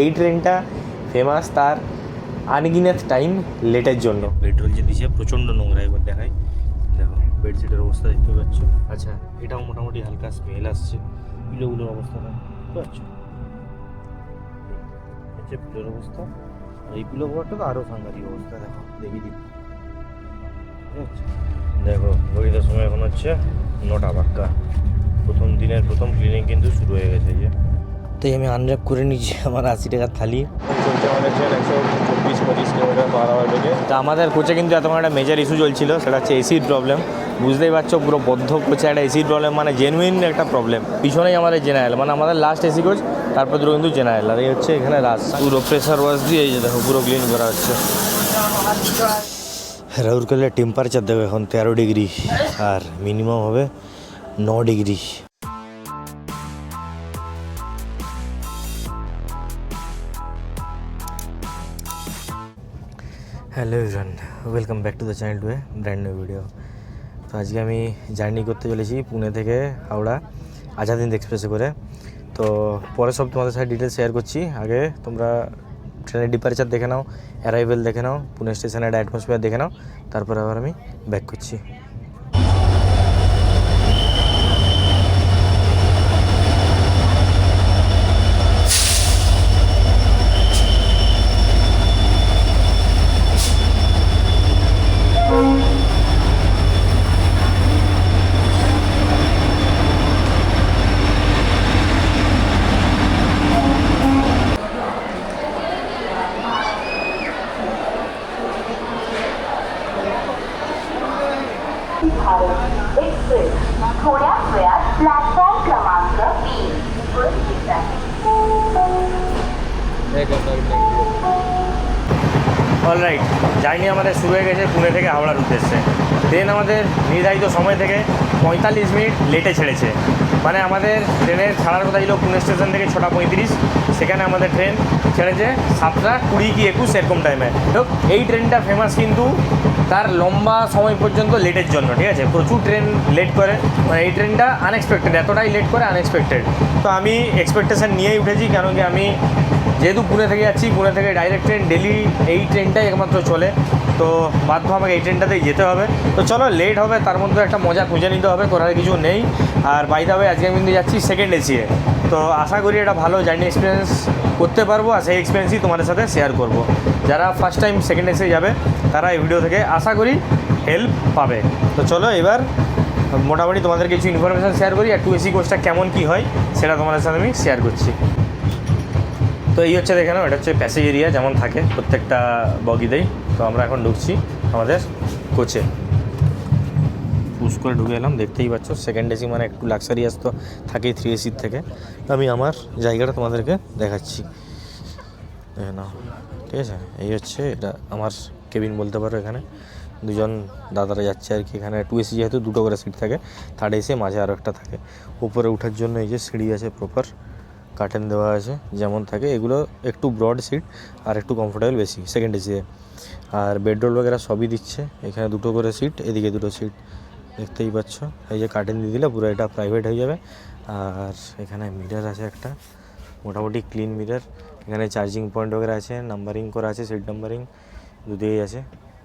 এই ট্রেনটা ফেমাস তার আনগিনাত টাইম লেটের জন্য। পেট্রোল যে দিচ্ছে প্রচণ্ড নোংরা, এবার দেখাই। দেখো বেডশিটের অবস্থা দেখতে পাচ্ছ। আচ্ছা, এটাও মোটামুটি হালকা স্মেল আসছে। পিলোগুলোর অবস্থাটা বুঝতে পারছো, হচ্ছে পিলোর অবস্থা। আর এই পিলো কভারটা তো আরও সাংঘাতিক অবস্থা। দেখো দেখি দিই, দেখো ঘড়িটার সময় এখন হচ্ছে 9টা বাক্কা। প্রথম দিনের প্রথম ক্লিনিং কিন্তু শুরু হয়ে গেছে। যে তাই আমি আনর্যাপ করে নিচ্ছি আমার 80 টাকার থালি। চলছে আমাদের ট্রেন 124-25 কিলোমিটার পার আওয়ার বেগে। তা আমাদের কোচে কিন্তু এত একটা মেজর ইস্যু চলছিল, সেটা হচ্ছে এসির প্রবলেম। বুঝতেই পারছো, পুরো বদ্ধ কোচে একটা এসির প্রবলেম, মানে জেনুইন একটা প্রবলেম। পিছনেই আমাদের জেনারেল, মানে আমাদের লাস্ট এসি কোচ, তারপর দুটো কিন্তু জেনারেল। আর এই হচ্ছে এখানে রাস্তা পুরো প্রেশার ওয়াশ দিয়ে এই যে দেখো পুরো ক্লিন করা হচ্ছে। রাউরকেলার টেম্পারেচার দেখো এখন 13 ডিগ্রি, আর মিনিমাম হবে 9 degree. Hello everyone, welcome back to the channel to A brand new video. তো আজকে আমি জার্নি করতে চলেছি পুনে থেকে হাওড়া আজাদ এক্সপ্রেসে করে। তো পরে সব তোমাদের সাথে ডিটেলস শেয়ার করছি। আগে তোমরা ট্রেনের ডিপারেচার দেখে নাও, অ্যারাইভেল দেখে নাও, পুনে স্টেশনের অ্যাটমসফিয়ার দেখে নাও, তারপরে আবার আমি ব্যাক করছি। एक्सप्रेस थोड्या वेळात प्लॅटफॉर्म क्रमांक 20 वर येत आहे। অলরাইট, জার্নি আমাদের শুরু হয়ে গেছে পুনে থেকে হাওড়ার উদ্দেশ্যে। ট্রেন আমাদের নির্ধারিত সময় থেকে 45 মিনিট লেটে ছেড়েছে। মানে আমাদের ট্রেনের ছাড়ার কথা ছিল পুনে স্টেশন থেকে 6টা 35, সেখানে আমাদের ট্রেন ছেড়েছে 7টা 20 কি 21 এরকম টাইমে। তো এই ট্রেনটা ফেমাস কিন্তু তার লম্বা সময় পর্যন্ত লেটের জন্য, ঠিক আছে? প্রচুর ট্রেন লেট করে, মানে এই ট্রেনটা আনএক্সপেক্টেড, এতটাই লেট করে আনএক্সপেক্টেড। তো আমি এক্সপেকটেশন নিয়েই উঠেছি, কারণ কি আমি যেহেতু পুনে থেকে যাচ্ছি, পুনে থেকে ডাইরেক্ট ট্রেন ডেলি এই ট্রেনটাই একমাত্র চলে, তো বাধ্য আমাকে এই ট্রেনটাতেই যেতে হবে। তো চলো, লেট হবে, তার মধ্যে একটা মজা খুঁজে নিতে হবে, করার কিছু নেই। আর বাই দ্য ওয়ে আজকে আমি কিন্তু যাচ্ছি সেকেন্ড এসিয়ে। তো আশা করি এটা ভালো জার্নি এক্সপিরিয়েন্স করতে পারবো, আর সেই এক্সপিরিয়েন্সই তোমাদের সাথে শেয়ার করব। যারা ফার্স্ট টাইম সেকেন্ড এসিয়ে যাবে তারা এই ভিডিও থেকে আশা করি হেল্প পাবে। তো চলো এবার মোটামুটি তোমাদের কিছু ইনফরমেশান শেয়ার করি, আর 2 এসি কোচটা কেমন কী হয় সেটা তোমাদের সাথে আমি শেয়ার করছি। তো এই হচ্ছে দেখে নাও, এটা হচ্ছে প্যাসেজ এরিয়া যেমন থাকে প্রত্যেকটা বগিতেই। তো আমরা এখন ঢুকছি আমাদের কোচে। পুশ করে ঢুকে এলাম, দেখতেই পাচ্ছ সেকেন্ড এসি মানে একটু লাক্সারিয়াস তো থাকেই 3 এসির থেকে। আমি আমার জায়গাটা তোমাদেরকে দেখাচ্ছি, দেখে নাও, ঠিক আছে? এই হচ্ছে এটা আমার কেবিন বলতে পারো। এখানে দুজন দাদারা যাচ্ছে আর কি। এখানে 2 এসি যেহেতু 2টো করে সিট থাকে, থার্ড এসি মাঝে আরও একটা থাকে। উপরে ওঠার জন্য এই যে সিঁড়ি আছে, প্রপার কার্টেন দেওয়া আছে যেমন থাকে। এগুলো একটু ব্রড সিট আর একটু কমফোর্টেবল বেশি সেকেন্ড এসিতে। আর বেডরোল বগেরা সবই দিচ্ছে। এখানে 2টো করে সিট, এদিকে 2টো সিট, দেখতেই পাচ্ছ। এই যে কার্টেন দিয়ে দিলে পুরো এটা প্রাইভেট হয়ে যাবে। আর এখানে মিরর আছে একটা, মোটামুটি ক্লিন মিরর। এখানে চার্জিং পয়েন্ট বগেরা আছে, নাম্বারিং করা আছে, সিট নাম্বারিং দুদিকেই আছে,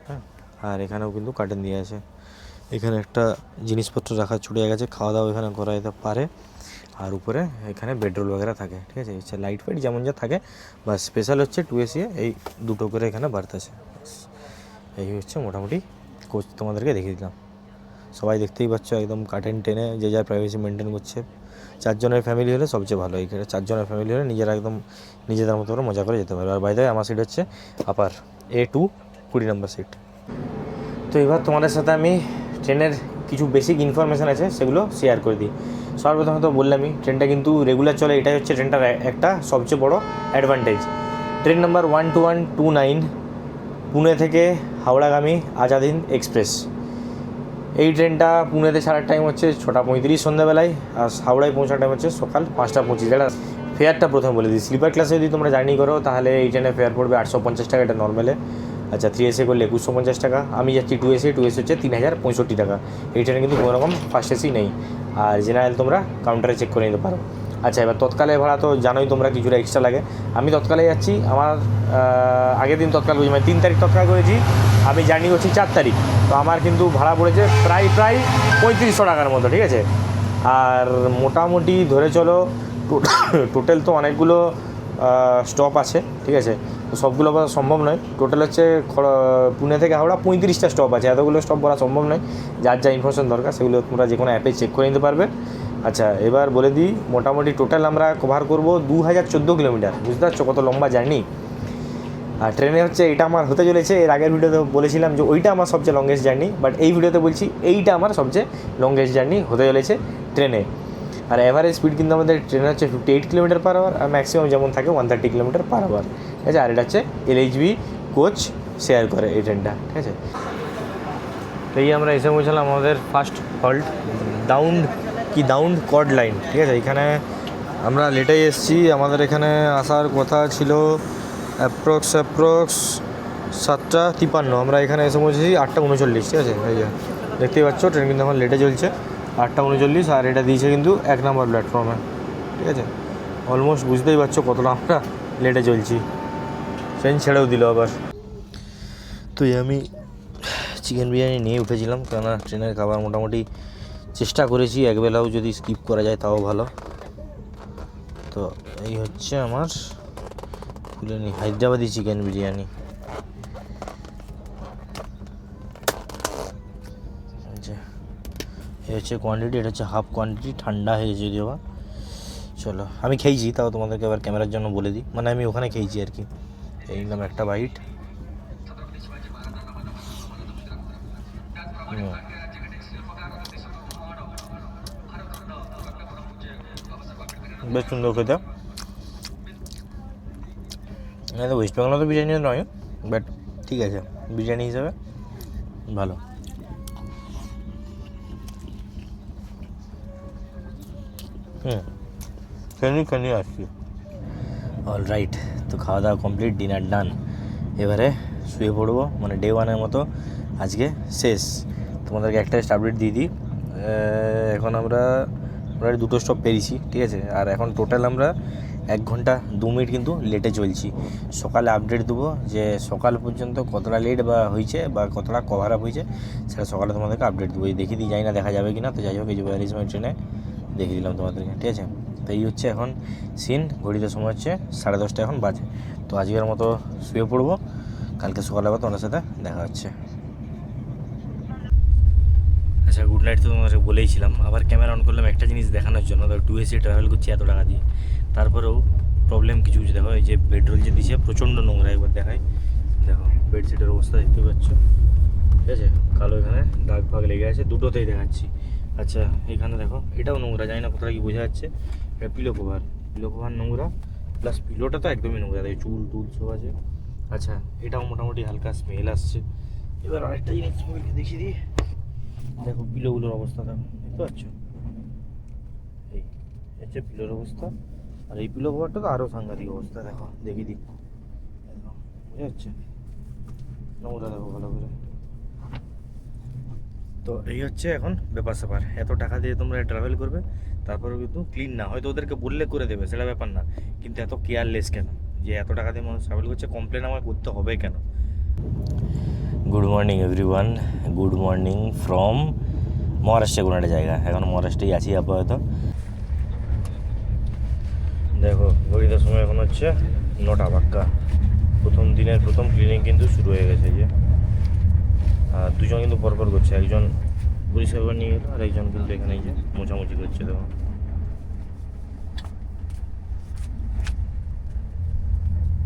হ্যাঁ। আর এখানেও কিন্তু কার্টেন দিয়ে আছে। এখানে একটা জিনিসপত্র রাখা ছুটে গেছে, খাওয়া দাওয়া এখানে করা যেতে পারে। আর উপরে এখানে বেডরোল বগেরা থাকে, ঠিক আছে? হচ্ছে লাইট ফাইট যেমন যা থাকে, বা স্পেশাল হচ্ছে 2 এসি এই 2টো করে এখানে বার্থ আছে। এই হচ্ছে মোটামুটি কোচ, তোমাদেরকে দেখিয়ে দিলাম। সবাই দেখতেই পাচ্ছ একদম কার্টেন টেনে যে যার প্রাইভেসি মেনটেন করছে। 4 জনের ফ্যামিলি হলে সবচেয়ে ভালো। এইখানে 4 জনের ফ্যামিলি হলে নিজেরা একদম নিজেদের মতো করে মজা করে যেতে পারবে। আর বাইরে আমার সিট হচ্ছে আপার A2, 20 নম্বর সিট। তো এবার তোমাদের সাথে আমি ট্রেনের কিছু বেসিক ইনফরমেশান আছে সেগুলো শেয়ার করে দিই। সর্বপ্রথমত বললামই ট্রেনটা কিন্তু রেগুলার চলে, এটাই হচ্ছে ট্রেনটার একটা সবচেয়ে বড় অ্যাডভান্টেজ। ট্রেন নাম্বার 12129 পুনে থেকে হাওড়াগামী আজাদ হিন্দ এক্সপ্রেস। এই ট্রেনটা পুনেতে ছাড়ার টাইম হচ্ছে 6টা 35 সন্ধ্যাবেলায়, আর হাওড়ায় পৌঁছার টাইম হচ্ছে সকাল 5টা 25। এটা ফেয়ারটা প্রথমে বলে দিই। স্লিপার ক্লাসে যদি তোমরা জার্নি করো তাহলে এই ট্রেনের ফেয়ার পড়বে 850 টাকা, এটা নর্মালে। আচ্ছা, 3 এসি করলে 2150 টাকা। আমি যাচ্ছি 2 এসি হচ্ছে 3065 টাকা। এই ট্রেনে কিন্তু কোনো রকম ফার্স্ট এসি নেই। আর জেনারেল তোমরা কাউন্টারে চেক করে নিতে পারো। আচ্ছা, এবার তৎকালে ভাড়া তো জানোই তোমরা কিছুটা এক্সট্রা লাগে। আমি তৎকালে যাচ্ছি, আমার আগের দিন তৎকাল করেছি, মানে 3 তারিখ তৎকাল করেছি, আমি জার্নি করছি 4 তারিখ। তো আমার কিন্তু ভাড়া পড়েছে প্রায় 3500 টাকার মতো, ঠিক আছে। আর মোটামুটি ধরে চলো টোটাল তো অনেকগুলো স্টপ আছে, ঠিক আছে, তো সবগুলো বলা সম্ভব নয়। টোটাল হচ্ছে পুনে থেকে হাওড়া 35টা স্টপ আছে, এতগুলো স্টপ বলা সম্ভব নয়। যার যা ইনফরমেশন দরকার সেগুলো তোমরা যে কোনো অ্যাপে চেক করে নিতে পারবে। আচ্ছা, এবার বলে দিই, মোটামুটি টোটাল আমরা কভার করবো 2014 কিলোমিটার। বুঝতে পারছো কত লম্বা জার্নি। আর ট্রেনে হচ্ছে এটা আমার হতে চলেছে, এর আগের ভিডিওতে বলেছিলাম যে ওইটা আমার সবচেয়ে লংগেস্ট জার্নি, বাট এই ভিডিওতে বলছি এইটা আমার সবচেয়ে লংগেস্ট জার্নি হতে চলেছে ট্রেনে। আর অ্যাভারেজ স্পিড কিন্তু আমাদের ট্রেনে হচ্ছে 58 কিলোমিটার পার আওয়ার, আর ম্যাক্সিমাম যেমন থাকে 130 কিলোমিটার পার আওয়ার, ঠিক আছে। আর এটা হচ্ছে LHB কোচ শেয়ার করে এই ট্রেনটা, ঠিক আছে। তো এই আমরা এসে পৌঁছালাম আমাদের ফার্স্ট হল্ট দাউন্ড কর্ড লাইন, ঠিক আছে। এখানে আমরা লেটেই এসেছি, আমাদের এখানে আসার কথা ছিল অ্যাপ্রক্স 7:53। আমরা এখানে এসে পৌঁছেছি 8:39, ঠিক আছে। এই যে দেখতেই পাচ্ছ ট্রেন কিন্তু এখন লেটে চলছে 8:39, আর এটা দিয়েছে কিন্তু 1 নম্বর প্ল্যাটফর্মে, ঠিক আছে। অলমোস্ট বুঝতেই পারছো কতটা আমরা লেটে চলছি, ট্রেন ছেড়েও দিল আবার। তো আমি চিকেন বিরিয়ানি নিয়ে উঠেছিলাম, কেননা ট্রেনের খাবার মোটামুটি চেষ্টা করেছি, একবেলাও যদি স্কিপ করা যায় তাও ভালো। তো এই হচ্ছে আমার ফুলেনি হায়দ্রাবাদি চিকেন বিরিয়ানি। আচ্ছা, এই হচ্ছে কোয়ান্টিটি, এটা হচ্ছে হাফ কোয়ান্টিটি, ঠান্ডা হয়েছে যদিও বা। চলো, আমি খেয়েছি, তাও তোমাদেরকে এবার ক্যামেরার জন্য বলে দিই, মানে আমি ওখানে খেয়েছি আর কি। এই নিলাম একটা বাইট। বেশ সুন্দর খেতে। তো ওয়েস্ট বেঙ্গল তো বিরিয়ানি নয়, বাট ঠিক আছে, বিরিয়ানি হিসাবে ভালো। খেয়ে আসছি। অল রাইট, তো খাওয়া দাওয়া কমপ্লিট, ডিনার ডান। এবারে শুয়ে পড়বো, মানে ডে 1-এর মতো আজকে শেষ। তোমাদেরকে একটা আপডেট দিয়ে দিই, এখন আমরা প্রায় 2টো স্টপ পেরিয়েছি, ঠিক আছে। আর এখন টোটাল আমরা 1 ঘন্টা 2 মিনিট কিন্তু লেটে চলছি। সকালে আপডেট দেবো যে সকাল পর্যন্ত কতটা লেট বা হয়েছে বা কতটা কভার আপ হয়েছে, সেটা সকালে তোমাদেরকে আপডেট দেবো। এই দেখিয়ে দিই, জানি না দেখা যাবে কি না, তো যাই হোক এই যে ব্যারিজমেন্ট ট্রেনে দেখিয়ে দিলাম তোমাদেরকে, ঠিক আছে। তো এই হচ্ছে এখন সিন, ঘড়িতে সময় হচ্ছে 10:30 এখন বাজে। তো আজকের মতো শুয়ে পড়বো, কালকে সকালে আবার তোমাদের সাথে দেখা হচ্ছে। আচ্ছা, গুড নাইট তো তোমাদের বলেইছিলাম, আবার ক্যামেরা অন করলাম একটা জিনিস দেখানোর জন্য। তো 2 AC ট্রাভেল করছি এত টাকা দিয়ে, তারপরেও প্রবলেম কিছু কিছু দেখো। এই যে বেডরোল যে দিয়েছে প্রচণ্ড নোংরা, একবার দেখাই, দেখো বেডশিটের অবস্থা দেখতে পাচ্ছ, ঠিক আছে। কালো এখানে দাগ ফাগ লেগে আছে, দুটোতেই দেখাচ্ছি। আচ্ছা, এখানে দেখো এটাও নোংরা, জানি না কতটা কি বোঝা যাচ্ছে। এটা পিলো কভার নোংরা, প্লাস পিলোটা তো একদমই নোংরা, তাই চুল টুল সব আছে। আচ্ছা, এটাও মোটামুটি হালকা স্মেল আসছে। এবার আরেকটা জিনিস তোমাকে দেখিয়ে দিই, দেখো পিলোগুলোর অবস্থা দেখো, দেখতে পাচ্ছ, এই হচ্ছে পিলোর অবস্থা। আর এই পিলো কভারটা তো আরও সাংঘাতিক অবস্থা, দেখো দেখিয়ে দিই, দেখো বোঝা যাচ্ছে নোংরা, দেখো ভালো করে। তো এই হচ্ছে এখন ব্যাপার স্যাপার, এত টাকা দিয়ে তোমরা ট্রাভেল করবে, তারপরেও কিন্তু ক্লিন না, হয়তো ওদেরকে বললে করে দেবে, সেটা ব্যাপার না, কিন্তু এত কেয়ারলেস কেন, যে এত টাকা দিয়ে মানুষ ট্রাভেল করছে, কমপ্লেন আমার করতে হবে কেন। Good morning everyone, good morning from মহারাষ্ট্রে কোনো একটা জায়গা, এখন মহারাষ্ট্রেই আছি আপাতত। দেখো ঘড়িটার সময় এখন হচ্ছে 9টা পাক্কা। প্রথম দিনের প্রথম ক্লিনিং কিন্তু শুরু হয়ে গেছে, যে আর দুজন কিন্তু পরপর করছে, একজন পরিষেবা নিয়ে গেলো আর একজন কিন্তু এখানে যে মোছামুছি করছে। দেখো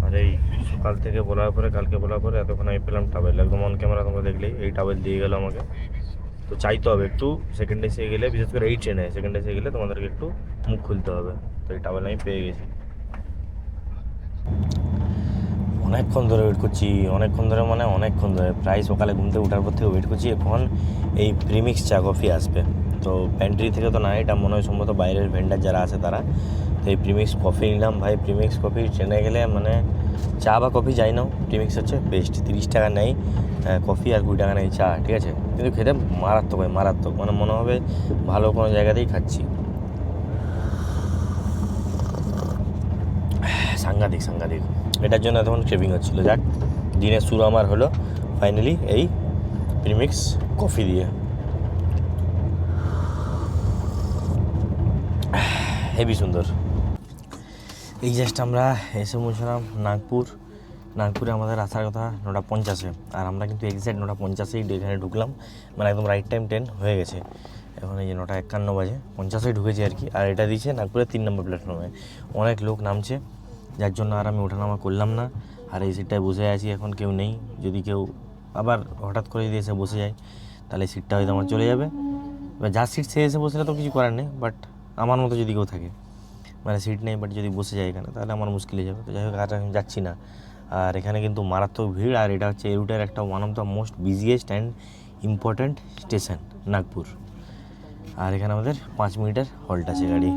আর এই সকাল থেকে বলার পরে, কালকে বলার পরে এতক্ষণ আমি পেলাম টাওয়েল, একদম অন ক্যামেরা তোমরা দেখলেই এই টাওয়েল দিয়ে গেলো আমাকে। তো চাইতে হবে একটু সেকেন্ড এসে গেলে, বিশেষ করে এই ট্রেনে সেকেন্ড এসে গেলে তোমাদেরকে একটু মুখ খুলতে হবে। তো এই টাওয়েল আমি পেয়ে গেছি। অনেকক্ষণ ধরে ওয়েট করছি, অনেকক্ষণ ধরে মানে অনেকক্ষণ ধরে, প্রায় সকালে ঘুম থেকে ওঠার পর থেকে ওয়েট করছি। এখন এই প্রিমিক্স চা কফি আসবে, তো প্যান্ট্রি থেকে তো না, এটা মনে হয় সম্ভবত বাইরের ভেন্ডার যারা আছে তারা। তো এই প্রিমিক্স কফি নিলাম ভাই, প্রিমিক্স কফি ট্রেনে গেলে মানে চা বা কফি যাই নাও, প্রিমিক্স হচ্ছে বেস্ট। 30 টাকা নেই কফি আর 20 টাকা নেই চা, ঠিক আছে, কিন্তু খেতে মারাত্মক ভাই, মারাত্মক, মানে মনে হবে ভালো কোনো জায়গাতেই খাচ্ছি। সাংঘাতিক সাংঘাতিক, এটার জন্য তখন ক্রেভিং হচ্ছিলো। যাক, দিনের শুরু আমার হলো ফাইনালি এই প্রিমিক্স কফি দিয়ে। হেভি সুন্দর। এই জাস্ট আমরা এসে পৌঁছলাম নাগপুরে আমাদের আসার কথা 9:50, আর আমরা কিন্তু এক্স্যাক্ট 9:50 এখানে ঢুকলাম, মানে একদম রাইট টাইম ট্রেন হয়ে গেছে। এখন এই যে 9:51 বাজে, 50 ঢুকেছি আর কি। আর এটা দিয়েছে নাগপুরের 3 নম্বর প্ল্যাটফর্মে। অনেক লোক নামছে, যার জন্য আর আমি ওঠানামা করলাম না। আর এই সিটটায় বসে আছি, এখন কেউ নেই। যদি কেউ আবার হঠাৎ করে যদি এসে বসে যায়, তাহলে সিটটা হয়তো আমার চলে যাবে। এবার যার সিট সে এসে বসলে তো কিছু করার নেই, বাট আমার মতো যদি কেউ থাকে, মানে সিট নেই বাট যদি বসে যায় এখানে, তাহলে আমার মুশকিল হয়ে যাবে। তো যাই হোক, আর আমি যাচ্ছি না। আর এখানে কিন্তু মারাত্মক ভিড়, আর এটা হচ্ছে এই রুটের একটা one of the most busiest and important station Nagpur. আর এখানে আমাদের 5 মিনিটের হল্ট আছে গাড়ি।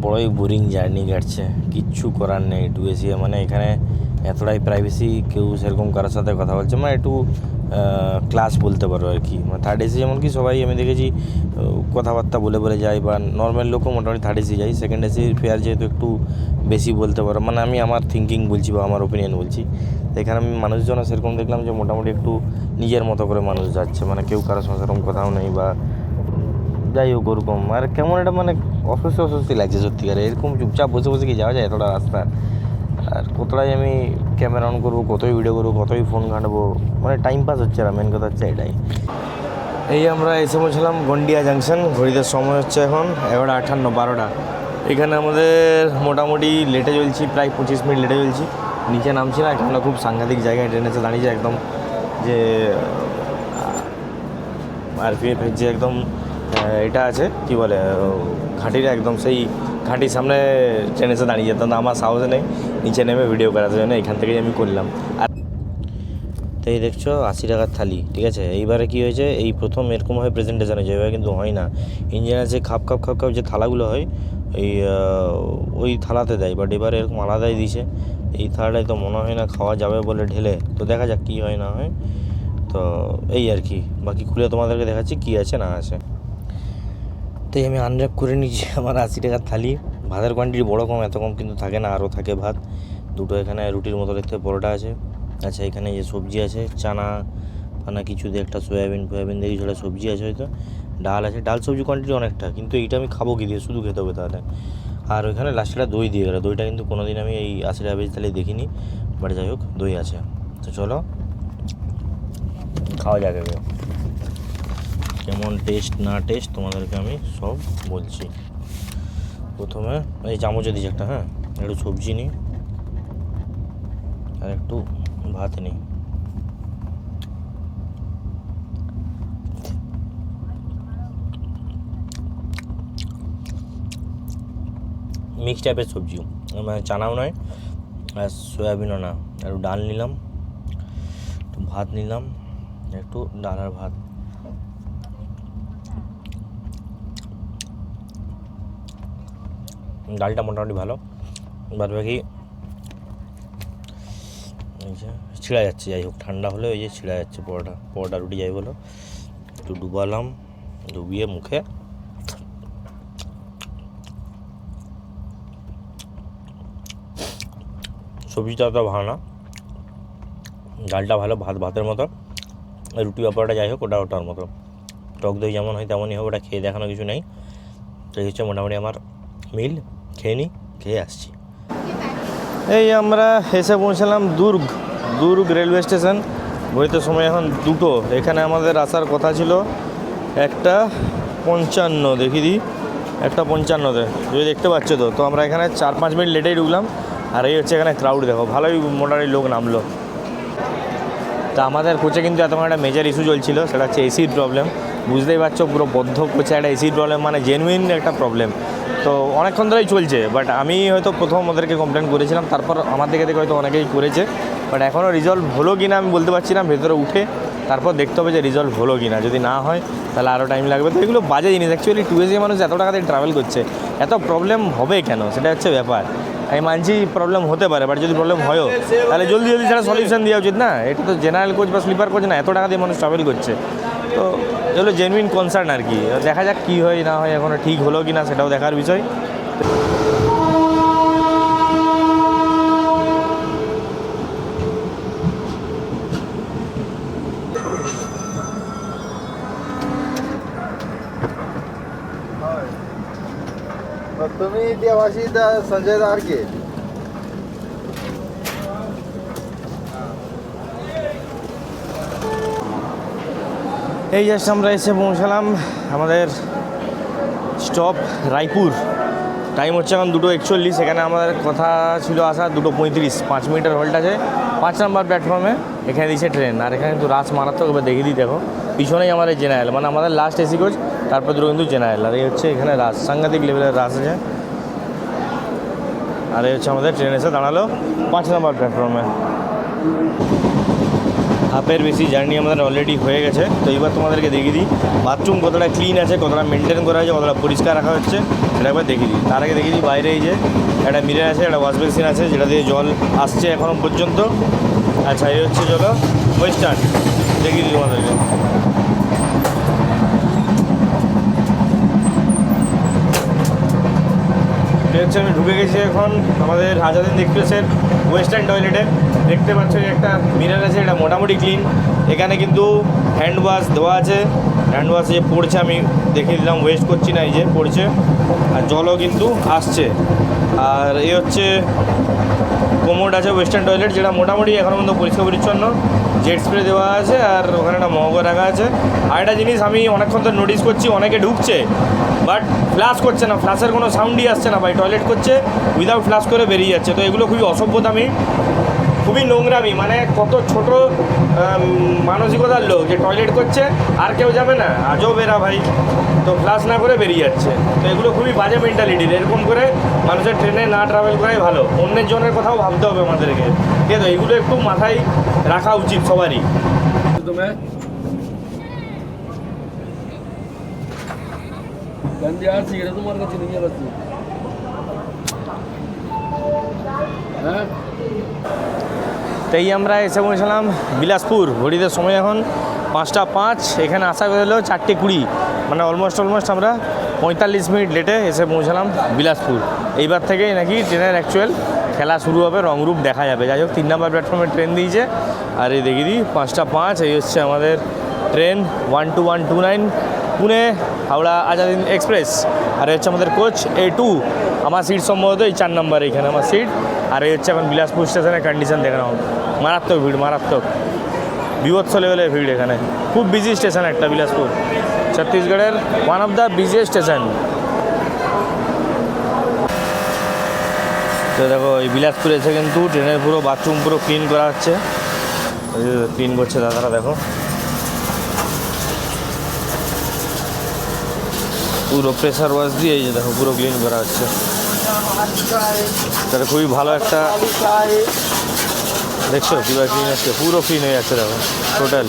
বড়ই বোরিং জার্নি কাটছে, কিচ্ছু করার নেই। ডুয়েসিয়া মানে এখানে এতটাই প্রাইভেসি, কেউ সেরকম কারোর সাথে কথা বলছে, মানে একটু ক্লাস বলতে পারো আর কি। মানে থার্ড এসি যেমন কি সবাই আমি দেখেছি কথাবার্তা বলে যায়, বা নর্মাল লোকও মোটামুটি থার্ড এসি যায়। সেকেন্ড এসির ফেয়ার যেহেতু একটু বেশি বলতে পারো, মানে আমি আমার থিঙ্কিং বলছি বা আমার ওপিনিয়ন বলছি। এখানে আমি মানুষজনও সেরকম দেখলাম যে মোটামুটি একটু নিজের মতো করে মানুষ যাচ্ছে, মানে কেউ কারোর সঙ্গে সেরকম কথাও নেই, বা যাই হোক ওরকম। আর কেমন এটা মানে অস্বস্তি লাগছে সত্যিকারে। এরকম চুপচাপ বসে বসে কি যাওয়া যায় এতটা রাস্তা? আর কতটাই আমি ক্যামেরা অন করবো, কতই ভিডিও করবো, কতই ফোন ঘাঁটবো, মানে টাইম পাস হচ্ছে না। মেন কথা হচ্ছে এটাই। এই আমরা এসে পৌঁছলাম গন্ডিয়া জাংশন। ঘড়িতে সময় হচ্ছে এখন 11:58, 12টা। এখানে আমাদের মোটামুটি লেটে চলছি, প্রায় 25 মিনিট লেটে চলছি। নিচে নামছি না, এখানে খুব সাংঘাতিক জায়গায় ট্রেন এসে দাঁড়িয়েছে একদম, যে আর যে একদম এটা আছে কি বলে ঘাঁটিটা, একদম সেই ঘাঁটির সামনে ট্রেন এসে দাঁড়িয়ে যেতাম। আমার সাহস নেই নিচে নেমে ভিডিও করার জন্য, এখান থেকেই আমি করলাম। আর তো এই দেখছো 80 টাকার থালি, ঠিক আছে। এইবারে কী হয়েছে, এই প্রথম এরকমভাবে প্রেজেন্টেশন হয়েছে, এবার কিন্তু হয় না। ইঞ্জিনিয়ার যে খাপ যে থালাগুলো হয়, এই ওই থালাতে দেয়, বাট এবারে এরকম আলাদাই দিয়েছে। এই থালাটাই তো মনে হয় না খাওয়া যাবে বলে ঢেলে, তো দেখা যাক কী হয় না হয়। তো এই আর কি, বাকি খুলে তোমাদেরকে দেখাচ্ছি কী আছে না আছে। তাই আমি আনর্যাপ করে নিচ্ছি আমার 80 টাকার থালি। ভাতের কোয়ান্টিটি বড় কম, এত কম কিন্তু থাকে না, আরও থাকে ভাত। দুটো এখানে রুটির মতো দেখতে পরোটা আছে। আচ্ছা, এখানে যে সবজি আছে, চানা ফানা কিছু দিয়ে, একটা সয়াবিন দিয়ে কিছু একটা সবজি আছে হয়তো, ডাল আছে। ডাল সবজি কোয়ান্টিটি অনেকটা, কিন্তু এইটা আমি খাবো কি দিয়ে, শুধু খেতে হবে তাহলে। আর ওইখানে লাস্টটা দই দিয়ে গেলো। দইটা কিন্তু কোনো দিন আমি এই 80 টাকা বেশি থালি দেখিনি, বাট যাই হোক দই আছে। তো চলো খাওয়া যাবে। কেমন টেস্ট না টেস্ট তোমাদেরকে আমি সব বলছি। প্রথমে এই চামচে দিচ্ছি একটা, হ্যাঁ, একটু সবজি নিই আর একটু ভাত নিই। মিক্স টাইপের সবজি, মানে চানাও নয় আর সয়াবিনও না। একটু ডাল নিলাম, একটু ভাত নিলাম, একটু ডাল আর ভাত। ডালটা মোটামুটি ভালো, বাদ বাকি এই যে ছিঁড়া যাচ্ছে। যাই হোক, ঠান্ডা হলে ওই যে ছিঁড়া যাচ্ছে পরোটা রুটি যাই বলো। একটু ডুবালাম, ডুবিয়ে মুখে সবজিটা অত ভালো না, ডালটা ভালো, ভাতের মতো। রুটি ব্যাপারটা যাই হোক, ওটার মতো। টক দই যেমন হয় তেমনই হবে, ওটা খেয়ে দেখানো কিছু নেই। তো এই হচ্ছে মোটামুটি আমার মিল। খেয়ে আসছি। এই আমরা এসে পৌঁছালাম দুর্গ রেলওয়ে স্টেশন। ঘড়িতে সময় এখন 2টো। এখানে আমাদের আসার কথা ছিল 1:55, দেখি দিই 1:55-তে, যদি দেখতে পাচ্ছ। তো আমরা এখানে 4-5 মিনিট লেটেই ঢুকলাম। আর এই হচ্ছে এখানে ক্রাউড দেখো, ভালোই মোটামুটি লোক নামলো। তা আমাদের কোচে কিন্তু এতক্ষণ একটা মেজর ইস্যু চলছিল, সেটা হচ্ছে এসির প্রবলেম। বুঝতেই পারছো, পুরো বদ্ধ কোচে একটা এসির প্রবলেম, মানে জেনুইন একটা প্রবলেম। তো অনেকক্ষণ ধরেই চলছে, বাট আমি হয়তো প্রথম ওদেরকে কমপ্লেন করেছিলাম, তারপর আমার দেখে হয়তো অনেকেই করেছে, বাট এখনও রিজলভ হলো কি না আমি বলতে পারছি না। ভেতরে উঠে তারপর দেখতে হবে যে রিজলভ হলো কি না। যদি না হয় তাহলে আরও টাইম লাগবে। তো এগুলো বাজে জিনিস। অ্যাকচুয়ালি 2 এসি মানুষ এত টাকা দিয়ে ট্রাভেল করছে, এত প্রবলেম হবে কেন, সেটা হচ্ছে ব্যাপার। আমি মানছি প্রবলেম হতে পারে, বাট যদি প্রবলেম হয়ও তাহলে জলদি জলদি সেটা সলিউশন দেওয়া উচিত না। এটা তো জেনারেল কোচ বা স্লিপার কোচ না, এত টাকা দিয়ে মানুষ ট্রাভেল করছে, তো এগুলো জেনুইন কনসার্ন আর কি। দেখা যাক কী হয় না হয়, এখনও ঠিক হলো কি না সেটাও দেখার বিষয়। तुम्ही देवाशी संजय दार के এই জাস্ট আমরা এসে পৌঁছালাম আমাদের স্টপ রায়পুর। টাইম হচ্ছে এখন 2:41। এখানে আমাদের কথা ছিল আসা 2:35, 5 মিনিটের হোল্ড আছে 5 নম্বর প্ল্যাটফর্মে। এখানে দিয়েছে ট্রেন, আর এখানে কিন্তু রাস মারাত্মক। এবার দেখিয়ে দিই, দেখো পিছনেই আমাদের জেনারেল, মানে আমাদের লাস্ট এসি কোচ, তারপর দুটো কিন্তু জেনারেল। আর এই হচ্ছে এখানে রাস, সাংঘাতিক লেভেলের রাস আছে। আর এই হচ্ছে আমাদের ট্রেন এসে দাঁড়ালো 5 নম্বর প্ল্যাটফর্মে। হাফের বেশি জার্নি আমাদের অলরেডি হয়ে গেছে। তো এবার তোমাদেরকে দেখিয়ে দিই বাথরুম কতটা ক্লিন আছে, কতটা মেনটেন করা হয়েছে, কতটা পরিষ্কার রাখা হচ্ছে, সেটা একবার দেখিয়ে দিই। তার আগে দেখিয়ে দিই বাইরে এই যে একটা মিরর আছে, একটা ওয়াশ বেসিন আছে, যেটা দিয়ে জল আসছে এখনও পর্যন্ত। আচ্ছা, এই হচ্ছে চলো ওয়েস্টার্ন, দেখিয়ে দিই তোমাদেরকে। হচ্ছে আমি ঢুকে গেছি এখন আমাদের আজাদিন এক্সপ্রেসের ওয়েস্টার্ন টয়লেটে। দেখতে পাচ্ছ যে একটা মিরর আছে, এটা মোটামুটি ক্লিন। এখানে কিন্তু হ্যান্ড ওয়াশ দেওয়া আছে, হ্যান্ড ওয়াশ যে পড়ছে আমি দেখিয়ে দিলাম, ওয়েস্ট করছি না, এই যে পড়ছে, আর জলও কিন্তু আসছে। আর এই হচ্ছে কোমোড আছে ওয়েস্টার্ন টয়লেট, যেটা মোটামুটি এখনও পর্যন্ত পরিষ্কার পরিচ্ছন্ন। জেট স্প্রে দেওয়া আছে, আর ওখানে একটা মগও রাখা আছে। আর একটা জিনিস আমি অনেকক্ষণ তো নোটিস করছি, অনেকে ঢুকছে বাট ফ্লাশ করছে না, ফ্লাশের কোনো সাউন্ডই আসছে না ভাই। টয়লেট করছে উইদাউট ফ্লাশ করে বেরিয়ে যাচ্ছে। তো এগুলো খুবই অসভ্যতামি, খুবই নোংরামি। মানে কত ছোট মানসিকতার লোক যে টয়লেট করছে আর কেউ যাবে না, আজও বেরা ভাই। তো ফ্লাশ না করে বেরিয়ে যাচ্ছে। তো এগুলো খুবই বাজে মেন্টালিটির। এরকম করে মানুষের ট্রেনে না ট্রাভেল করাই ভালো। অন্যের জনের কথাও ভাবতে হবে আমাদেরকে, ঠিক আছে? এগুলো একটু মাথায় রাখা উচিত সবারই। তাই আমরা এসে পৌঁছলাম বিলাসপুর। ঘড়িতে সময় এখন 5টা 5। এখানে আসা হলো 4:20, মানে অলমোস্ট আমরা 45 মিনিট লেটে এসে পৌঁছলাম বিলাসপুর। এইবার থেকেই নাকি ট্রেনের অ্যাকচুয়াল খেলা শুরু হবে, রংরূপ দেখা যাবে। যাই হোক 3 নম্বর প্ল্যাটফর্মে ট্রেন দিয়েছে। আর এই দেখিয়ে দিই 5টা 5, এই হচ্ছে আমাদের ট্রেন 12129 পুনে হাওড়া আজাদিন এক্সপ্রেস। আর এই হচ্ছে আমাদের কোচ A2। আমার সিট সম্ভবত এই 4 নম্বর, এইখানে আমার সিট। আর এই হচ্ছে এখন বিলাসপুর স্টেশনের কন্ডিশন দেখে নাও, মারাত্মক ভিড়, মারাত্মক বিভৎস লেভেলের ভিড় এখানে। খুব বিজি স্টেশন একটা বিলাসপুর, ছত্তিশগড়ের one of the busiest station. তো দেখো এই বিলাসপুর এসে কিন্তু ট্রেনের পুরো বাথরুম পুরো ক্লিন করা হচ্ছে, ক্লিন করছে দাদারা। দেখো পুরো প্রেসার ওয়াশ দিয়ে এই যে দেখো পুরো ক্লিন করা হচ্ছে। তাহলে খুবই ভালো একটা, দেখছো কীভাবে ক্লিন হচ্ছে, পুরো ক্লিন হয়ে যাচ্ছে দেখো টোটাল।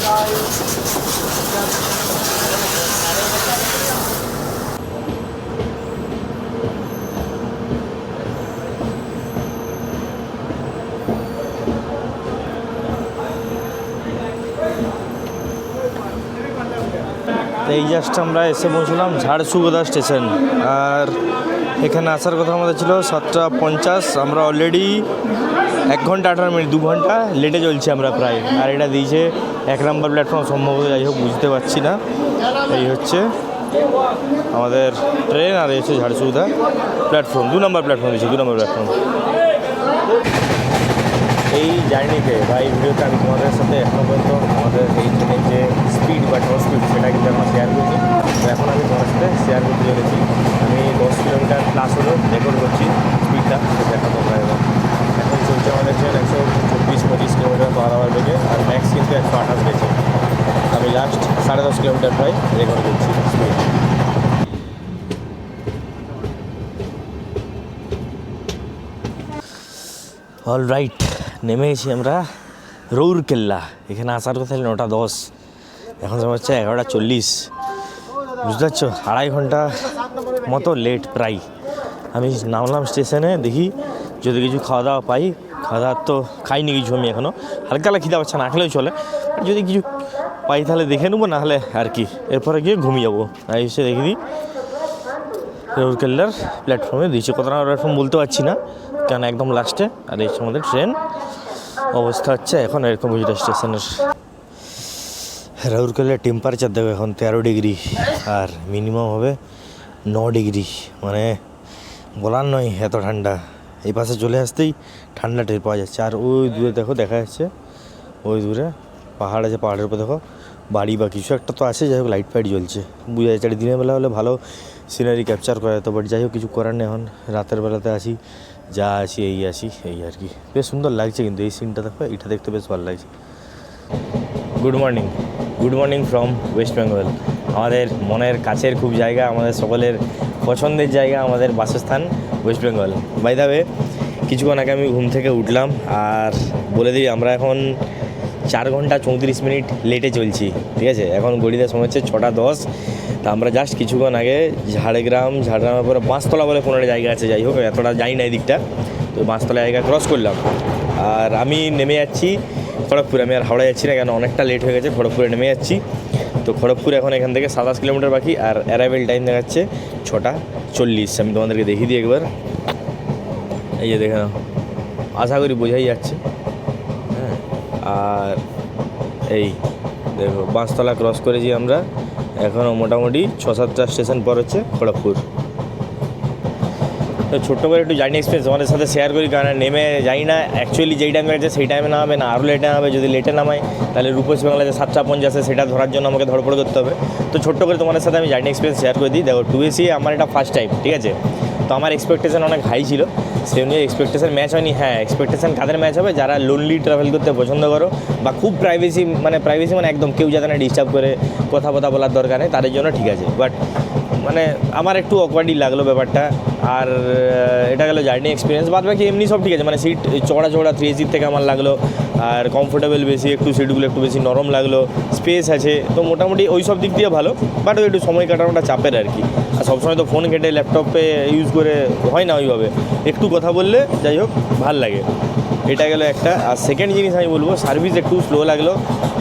এই জাস্ট আমরা এসে পৌঁছলাম ঝাড়সুগুদা স্টেশন। আর এখানে আসার কথা আমাদের ছিল 7টা 50। আমরা অলরেডি 1 ঘন্টা 18 মিনিট, 2 ঘন্টা লেটে চলছি আমরা প্রায়। আর এটা দিয়েছে 1 নম্বর প্ল্যাটফর্ম সম্ভবত, যাই হোক বুঝতে পারছি না। এই হচ্ছে আমাদের ট্রেন, আর এই হচ্ছে ঝাড়সুগুদা প্ল্যাটফর্ম, 2 নম্বর প্ল্যাটফর্ম দিয়েছে, 2 নম্বর প্ল্যাটফর্ম। এই জার্নিতে বা এই ভিডিওতে আমি তোমাদের সাথে এখনও পর্যন্ত আমাদের এই ট্রেনের যে স্পিড বা টপ স্পিড সেটা কিন্তু এখন শেয়ার করিনি। তো এখন আমি তোমার সাথে শেয়ার করতে চলেছি। আমি 10 কিলোমিটার প্লাস হলো রেকর্ড করছি স্পিডটা, দেখা তোমরা। এখন চলছে আমাদের ট্রেন 124-25 কিলোমিটার পার আওয়ার বেগে, আর ম্যাক্স কিন্তু 128 গেছে। আমি লাস্ট 10.5 কিলোমিটার প্রায় রেকর্ড করছি স্পিড। অল রাইট, নেমে এসেছি আমরা রৌরকেল্লা। এখানে আসার কথা 9টা 10, এখন সময় হচ্ছে 11টা 40। বুঝতে পারছো, 2.5 ঘন্টা মতো লেট প্রায়। আমি নামলাম স্টেশনে, দেখি যদি কিছু খাওয়া দাওয়া পাই, খাওয়া দাওয়া তো খাইনি কিছু আমি এখনও, হালকা হালকা খিদা পাচ্ছে, না খেলেও চলে, যদি কিছু পাই তাহলে দেখে নেবো, না হলে আর কি এরপরে গিয়ে ঘুমিয়ে যাবো। আমি এসে দেখে দিই রাউরকেল্লার প্ল্যাটফর্মে দিয়েছে, কতটা প্ল্যাটফর্ম বলতে পারছি না কেন, একদম লাস্টে। আর এই হচ্ছে আমাদের ট্রেন অবস্থা হচ্ছে এখন এরকম বুঝতে স্টেশনের। রাউরকেল্লার টেম্পারেচার দেখো এখন 13 ডিগ্রি, আর মিনিমাম হবে 9 ডিগ্রি, মানে বলার নয় এত ঠান্ডা। এই পাশে চলে আসতেই ঠান্ডা টের পাওয়া যাচ্ছে। আর ওই দূরে দেখো দেখা যাচ্ছে, ওই দূরে পাহাড় আছে, পাহাড়ের উপর দেখো বাড়ি বা কিছু একটা তো আছে, যাই হোক লাইট ফাইট জ্বলছে, বোঝা যাচ্ছে। দিনের বেলা হলে ভালো সিনারি ক্যাপচার করা যেত, বাট যাই হোক কিছু করার নেই, এখন রাতের বেলাতে আসি, যা আসি এই আর কি। বেশ সুন্দর লাগছে কিন্তু এই সিনটা দেখো, এটা দেখতে বেশ ভালো লাগছে। Good morning from West Bengal, আমাদের মনের কাছের খুব জায়গা, আমাদের সকলের পছন্দের জায়গা, আমাদের বাসস্থান West Bengal. By the way, কিছুক্ষণ আগে আমি ঘুম থেকে উঠলাম, আর বলে দিই আমরা এখন 4 ঘন্টা 34 মিনিট লেটে চলছি, ঠিক আছে। এখন গড়িতে সময় হচ্ছে 6:10। তা আমরা জাস্ট কিছুক্ষণ আগে ঝাড়গ্রামের পরে বাঁশতলা বলে কোনো একটা জায়গা আছে, যাই হোক এতটা জানি না এই দিকটা, তো বাঁশতলা জায়গা ক্রস করলাম। আর আমি নেমে যাচ্ছি খড়গপুরে, আমি আর হাওড়া যাচ্ছি না, কেন অনেকটা লেট হয়ে গেছে, খড়গপুরে নেমে যাচ্ছি। তো খড়গপুর এখন এখান থেকে 27 কিলোমিটার বাকি, আর অ্যারাইভেল টাইম দেখাচ্ছে 6:40। আমি তোমাদেরকে দেখিয়ে দিই একবার, এই যে দেখে নাও, আশা করি বোঝাই যাচ্ছে। হ্যাঁ, আর এই দেখো বাঁশতলা ক্রস করেছি আমরা, এখনও মোটামুটি 6-7টা স্টেশন পর হচ্ছে খড়গপুর। তো ছোট্ট করে একটু জার্নি এক্সপিরিয়েন্স তোমাদের সাথে শেয়ার করি, কারণ নেমে যাই না অ্যাকচুয়ালি যেই টাইমে গেছে সেই টাইমে নামাবে না, আরও লেটে নামাবে। যদি লেটে নামায় তাহলে রূপসী বাংলা যে 7:50 সেটা ধরার জন্য আমাকে ধড়পড় করতে হবে। তো ছোট্ট করে তোমাদের সাথে আমি জার্নি এক্সপিরিয়েন্স শেয়ার করে দিই। দেখো 2AC আমার এটা ফার্স্ট টাইম, ঠিক আছে। তো আমার এক্সপেকটেশন অনেক হাই ছিল, সেই অনুযায়ী এক্সপেকটেশন ম্যাচ হয়নি। হ্যাঁ, এক্সপেকটেশন কাদের ম্যাচ হবে, যারা লোনলি ট্রাভেল করতে পছন্দ করো, বা খুব প্রাইভেসি মানে একদম কেউ যাতে না ডিস্টার্ব করে কথা বলার দরকার নেই, তাদের জন্য ঠিক আছে। বাট মানে আমার একটু অকওয়ার্ডই লাগলো ব্যাপারটা। আর এটা গেলো জার্নি এক্সপিরিয়েন্স, বাদ বাকি এমনি সব ঠিক আছে। মানে সিট চড়া 3AC থেকে আমার লাগলো, আর কমফোর্টেবল বেশি, একটু সিটগুলো একটু বেশি নরম লাগলো, স্পেস আছে, তো মোটামুটি ওই সব দিক দিয়ে ভালো। বাট ওই একটু সময় কাটানোটা চাপের আর কি, আর সবসময় তো ফোন ঘেটে ল্যাপটপে ইউজ করে হয় না ওইভাবে, একটু কথা বললে যাই হোক ভাল লাগে। এটা গেলো একটা। আর সেকেন্ড জিনিস আমি বলবো, সার্ভিস একটু স্লো লাগলো,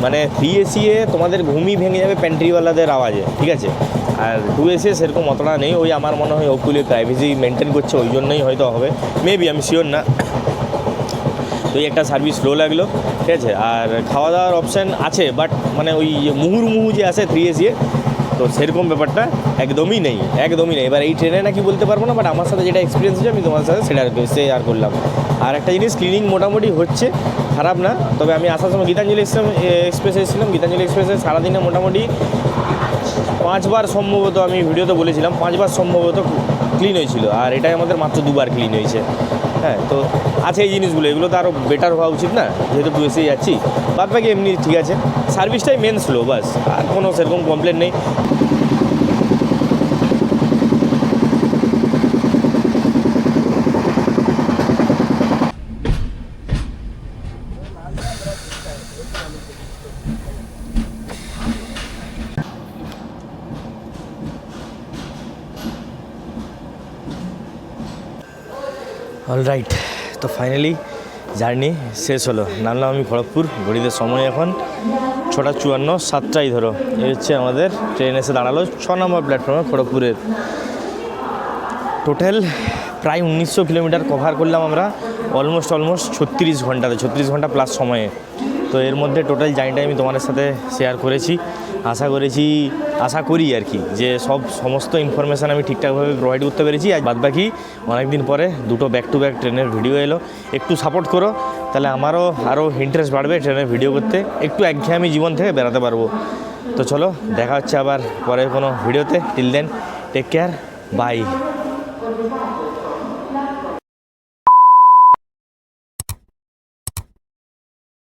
মানে 3AC তোমাদের ঘুমই ভেঙে যাবে প্যান্ট্রিওয়ালাদের আওয়াজে, ঠিক আছে। আর 2AC সেরকম অতটা নেই, ওই আমার মনে হয় হোপফুলি প্রাইভেসি মেনটেন করছে, ওই জন্যই হয়তো হবে, মেবি, আমি শিওর না। তো এই একটা সার্ভিস স্লো লাগলো, ঠিক আছে। আর খাওয়া দাওয়ার অপশান আছে, বাট মানে ওই মুহুর্মুহু যে আসে 3AC তো সেরকম ব্যাপারটা একদমই নেই। এবার এই ট্রেনে নাকি বলতে পারবো না, বাট আমার সাথে যেটা এক্সপিরিয়েন্স হচ্ছে আমি তোমার সাথে সেটা শেয়ার করলাম। আর একটা জিনিস, ক্লিনিং মোটামুটি হচ্ছে, খারাপ না। তবে আমি আসার সময় গীতাঞ্জলি এক্সপ্রেসে এসেছিলাম, গীতাঞ্জলি এক্সপ্রেসে সারাদিনে মোটামুটি 5 বার সম্ভবত, আমি ভিডিওতে বলেছিলাম 5 বার সম্ভবত ক্লিন হয়েছিল, আর এটাই আমাদের মাত্র 2 বার ক্লিন হয়েছে। হ্যাঁ, তো আছে এই জিনিসগুলো, এগুলো তো আরও বেটার হওয়া উচিত না, যেহেতু 2AC যাচ্ছি। বাদ বাকি এমনি ঠিক আছে, সার্ভিসটাই মেন স্লো, বাস, আর কোনো সেরকম কমপ্লেন নেই। অলরাইট, তো ফাইনালি জার্নি শেষ হলো, নামলাম আমি খড়গপুর। ঘড়িতে সময় এখন 6:54, 7টাই ধরো। এই হচ্ছে আমাদের ট্রেন এসে দাঁড়ালো 6 নম্বর প্ল্যাটফর্মে খড়গপুরের। টোটাল প্রায় 1900 কিলোমিটার কভার করলাম আমরা, অলমোস্ট 36 ঘন্টাতে, 36 ঘন্টা প্লাস সময়ে। তো এর মধ্যে টোটাল জার্নিটা আমি তোমাদের সাথে শেয়ার করেছি। আশা করি আর কি যে সমস্ত ইনফরমেশান আমি ঠিকঠাকভাবে প্রোভাইড করতে পেরেছি। আর বাদবাকি অনেকদিন পরে 2টো ব্যাক টু ব্যাক ট্রেনের ভিডিও এলো, একটু সাপোর্ট করো, তাহলে আমারও আরও ইন্টারেস্ট বাড়বে ট্রেনের ভিডিও করতে, একটু একঘেয়েমি জীবন থেকে বেরাতে পারবো। তো চলো, দেখা হচ্ছে আবার পরের কোনো ভিডিওতে। Till then, take care, by.